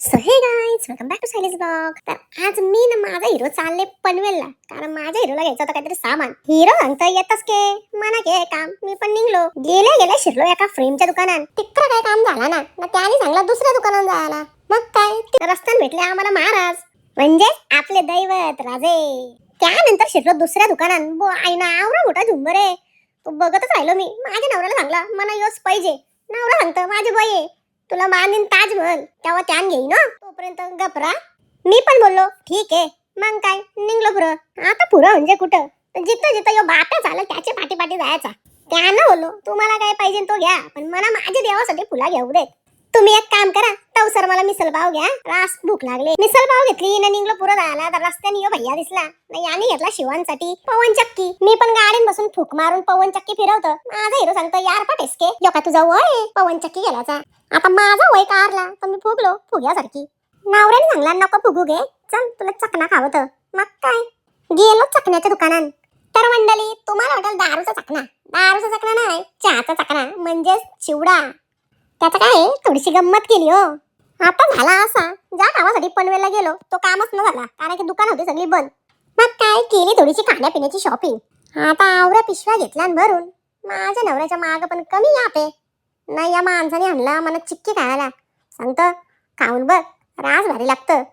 So hey guys welcome back to Sayli's blog. तर आज मी ना माझा हिरो चालले पनवेलला, कारण माझ्या हिरोला घ्यायचं होतं काहीतरी सामान. हिरो सांगतो येतच के मना घे काम. मी पण निघलो. गेले शिरलो एका फ्रेमच्या दुकानात. तिकडं काय काम झाला ना त्याने सांगला दुसऱ्या दुकानात जायला. मग काय रस्त्यात भेटले आम्हाला महाराज, म्हणजे आपले दैवत राजे. त्यानंतर शिरलो दुसऱ्या दुकानात. बो आईना आवरा मोठा झुंबर आहे. तो बघतच राहिलो मी. माझ्या नवऱ्याला सांगला मला योच पाहिजे. नवरा सांगतो माझे बाई आहे, तुला बांधीन ताजमहल, तेव्हा त्यान घेईन ना. तोपर्यंत गपरा. मी पण बोललो ठीक आहे. मग काय निघलो पुरं. आता पुरं म्हणजे कुठं, तर जिथं जिथं यो बाप्या झालं त्याच्या पाठी पाठी जायचा. त्यानं बोललो तुम्हाला काय पाहिजे तो घ्या, पण मला माझ्या देवासाठी फुला घेऊ देत. तुम्ही एक काम करा, तवसर मला मिसल पाव घ्या, रास भूक लागले. मिसल पाव घेतली ना निघलो पुरं जायला. तर रस्त्याने यो भैया दिसला नाही, याने घेतला शिवांसाठी पवन चक्की. मी पण गाडीत बसून फूक मारून पवन चक्की फिरवतो. माझा हिरो सांगतो यार पटेसके यो का तुझा वय पवन चक्की गेल्याचा. आता माझा वय कारला तर मी फुगलो फुग्यासारखी. नवऱ्याने सांगला नको फुगू घे, चल तुला चकना खावत. मग काय गेलो चकण्याच्या दुकानात. तर मंडळी तुम्हाला वाटेल दारूचा चकना. दारूचा चकना नाही, चहाचा चकना म्हणजेच चिवडा. त्याचं काय थोडीशी गंमत केली हो. आता झाला असा, ज्या कामासाठी पनवेलला गेलो तो कामच न झाला, कारण की दुकान होती सगळी बंद. मग काय केली थोडीशी खाण्यापिण्याची शॉपिंग. आता आवऱ्या पिशव्या घेतल्या भरून. माझ्या नवऱ्याच्या माग पण कमी यापे नाही. या माणसाने आणला मला चिक्की खायला. सांगतं खाऊन बघ रास भारी लागतं.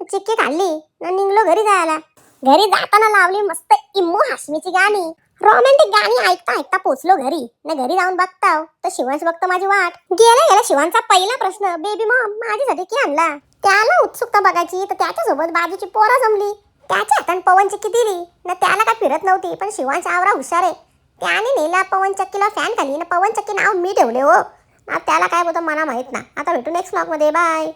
चिक्की खाल्ली ना निघलो घरी जायला. घरी जाताना लावली मस्त इम्मू हाशमीची गाणी, रोमॅन्टिक गाणी ऐकता ऐकता पोचलो घरी. ना घरी जाऊन बघताव तर शिवांश बघतो माझी वाट. गेला शिवांचा पहिला प्रश्न, बेबी मॉम माझ्यासाठी की आणला. त्याला उत्सुकता बघायची तर त्याच्यासोबत बाजूची पोरं जमली. त्याच्या हाताने पवन चक्की दिली ना, त्याला काय फिरत नव्हती. पण शिवांश आवरा हुशार आहे. त्याने नेला पवन चक्कीला फॅन खाली ना पवन चक्की नाव मी ठेवले हो. त्याला काय बोलतो मला माहित ना. आता भेटू नेक्स्ट व्लॉग मध्ये. बाय.